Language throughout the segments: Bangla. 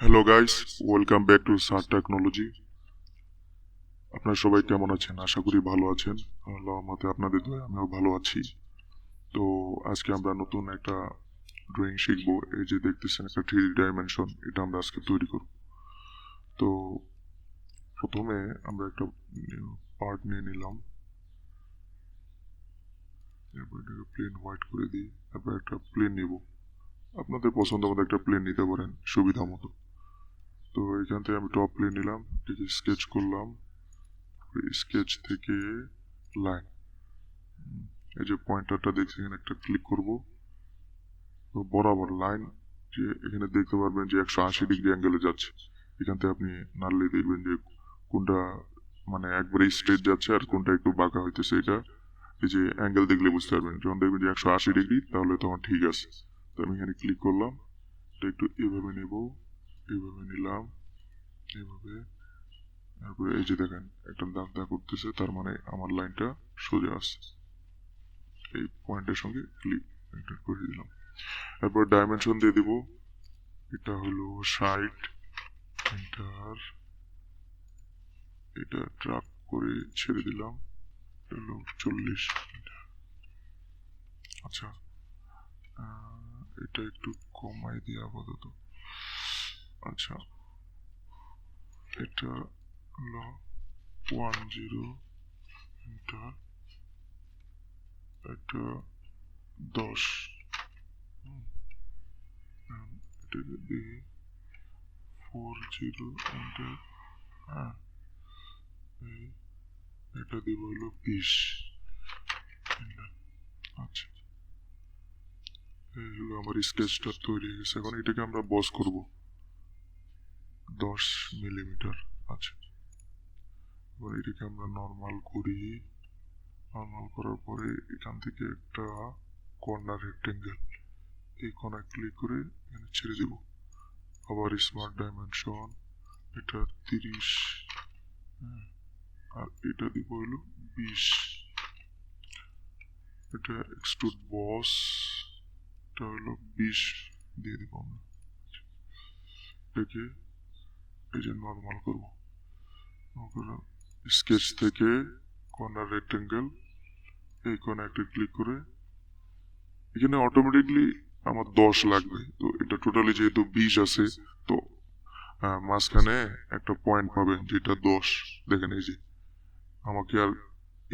Hello guys, welcome back to Saad technology. আপনারা সবাই কেমন আছেন? আশা করি ভালো আছেন। আল্লাহর রহমতে আপনাদের দয়ায় আমিও ভালো আছি। তো আজকে আমরা নতুন একটা ড্রয়িং শিখবো। এই যে দেখতেছেন একটা 3D ডাইমেনশন, এটা আমরা আজকে তৈরি করব। তো প্রথমে আমরা একটা পার্ট নিয়ে নিলাম, এরপর এটাকে প্লেন হোয়াইট করে দিই। তারপর একটা প্লেন নিব, আপনাদের পছন্দ মতো একটা প্লেন নিতে পারেন সুবিধা মতো। তো এখান থেকে আমি টপ প্লেন নিলাম, এটাকে স্কেচ করলাম। স্কেচ থেকে লাইন, এই যে পয়েন্টারটা দেখছি এখানে একটা ক্লিক করব। তো বরাবর লাইন যে এখানে দেখতে পারবেন যে 180 ডিগ্রি অ্যাঙ্গেলে যাচ্ছে। এখান থেকে আপনি নাড়লে দেখবেন যে কোনটা মানে একবারে স্ট্রেট যাচ্ছে আর কোনটা একটু বাঁকা হইতেছে। এটা এই যে অ্যাঙ্গেল দেখলে বুঝতে পারবেন। যখন দেখবেন যে 180 ডিগ্রি তাহলে তখন ঠিক আছে। তো আমি এখানে ক্লিক করলাম, এটা একটু এভাবে নেব, এইভাবে নিলাম, এইভাবে। তারপরে এই যে দেখেন একটা দাগ দাগ করতেছে, তার মানে আমার লাইনটা সোজা আছে। এই পয়েন্টের সঙ্গে ক্লিক করে দিলাম। এরপর ডাইমেনশন দিয়ে দিব, এটা হলো 60, এন্টার। এটা ট্রাক করে ছেড়ে দিলাম, এটা হলো 40। আচ্ছা, এটা একটু কমাই দিয়ে আপাতত। আচ্ছা, এটা হলো 10, এন্টার। এটা 10, এটাকে দিই 40, এন্টার। হ্যাঁ, এটা দিব হলো 20। আচ্ছা, এই হলো আমার স্কেচটা তৈরি হয়ে গেছে। এখন এটাকে আমরা বস করব 10 মিলিমিটার। আচ্ছা, এবার এটাকে আমরা নর্মাল করি। নর্মাল করার পরে এখান থেকে একটা কর্নার রেক্টেঙ্গেল, এই কোণায় ক্লিক করে এখানে ছেড়ে দেব। আবার স্মার্ট ডাইমেনশন, এটা 30, আর এটা দিব হলো 20। এটা এক্সট্রুড বস, এটা হলো 20 দিয়ে দিব আমরা। এটাকে এই যে নর্মাল করবো, স্কেচ থেকে কর্নার রেক্টেঙ্গেল, এই কোণে একটা ক্লিক করে এখানে অটোমেটিকলি আমার 10 লাগবে। তো এটা টোটালি যেহেতু 20 আছে, তো মাঝখানে একটা পয়েন্ট পাবেন যেটা 10। দেখেন এই যে আমাকে আর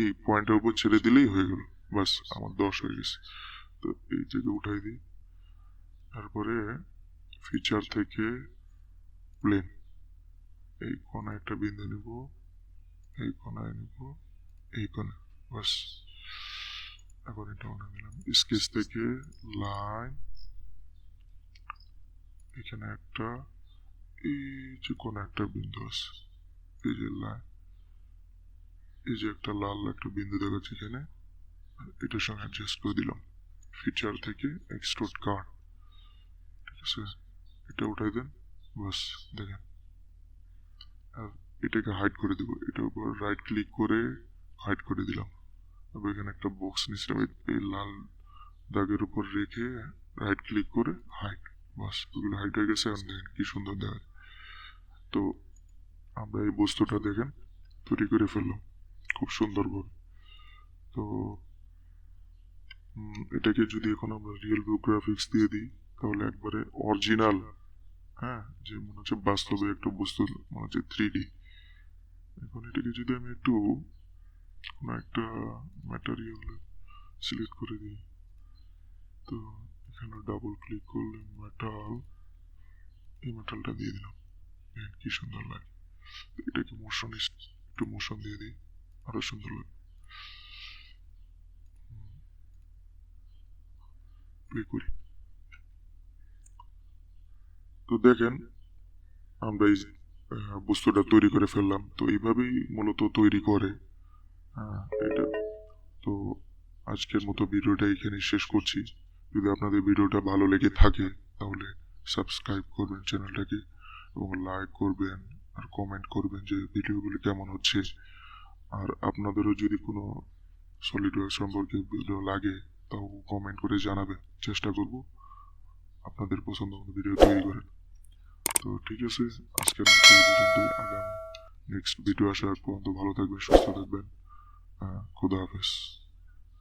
এই পয়েন্টের উপর ছেড়ে দিলেই হয়ে গেল, বাস আমার 10 হয়ে গেছে। তো এই জায়গায় উঠাই দিই। তারপরে ফিচার থেকে প্লেন, এই কোণায় একটা বিন্দু নেব, এই কোণায় নেব, এই কোণে, বাস। এখন এটা মনে নিলাম। স্কেচ থেকে লাইন, এখানে একটা এই যে কোন একটা বিন্দু আছে, এই যে লাইন, এই যে একটা লাল একটা বিন্দু দেখাচ্ছে এখানে, এটার সঙ্গে অ্যাডজাস্ট করে দিলাম। ফিচার থেকে এক্সট্রুড কাট, ঠিক আছে, এটা উঠাই দেন, বাস। দেখেন, আর এটাকে হাইড করে দেবো। এটার উপর রাইট ক্লিক করে হাইড করে দিলাম। তারপর এখানে একটা বক্স নিয়েছিলাম, এই লাল দাগের উপর রেখে রাইট ক্লিক করে হাইড, বাস ওগুলো হাইড হয়ে গেছে। এখন দেখেন কি সুন্দর দেখা। তো আমরা এই বস্তুটা দেখেন তৈরি করে ফেললাম খুব সুন্দরভাবে। তো এটাকে যদি এখন আমরা রিয়েল ভিউ গ্রাফিক্স দিয়ে দিই তাহলে একবারে অরিজিনাল, হ্যাঁ, যে মনে হচ্ছে বাস্তবে একটা বস্তু, মনে হচ্ছে 3D। এখন এটাকে যদি আমি একটু কোনো একটা ম্যাটেরিয়াল সিলেক্ট করে দিই, তো এখানে ডাবল ক্লিক করলে মেটাল, এই মেটালটা দিয়ে দিলাম, কি সুন্দর লাগে। এটাকে মোশন, একটু মোশন দিয়ে দিই, আরো সুন্দর লাগে। প্লে করি, তো দেখেন আমরা এই বস্তুটা তৈরি করে ফেললাম। তো এইভাবেই মূলত তৈরি করে এটা। তো আজকের মতো ভিডিওটা এখানে শেষ করছি। যদি আপনাদের ভিডিওটা ভালো লেগে থাকে তাহলে সাবস্ক্রাইব করবেন চ্যানেলটাকে, এবং লাইক করবেন আর কমেন্ট করবেন যে ভিডিওগুলো কেমন হচ্ছে। আর আপনাদেরও যদি কোনো সলিডওয়ার্কস সম্পর্কে ভিডিও লাগে তাও কমেন্ট করে জানাবেন, চেষ্টা করব আপনাদের পছন্দ মতো ভিডিও তৈরি করেন। তো ঠিক আছে, আজকের মতো এই পর্যন্তই। আগামী নেক্সট ভিডিও আসার পর্যন্ত ভালো থাকবেন, সুস্থ থাকবেন। খোদা হাফেজ।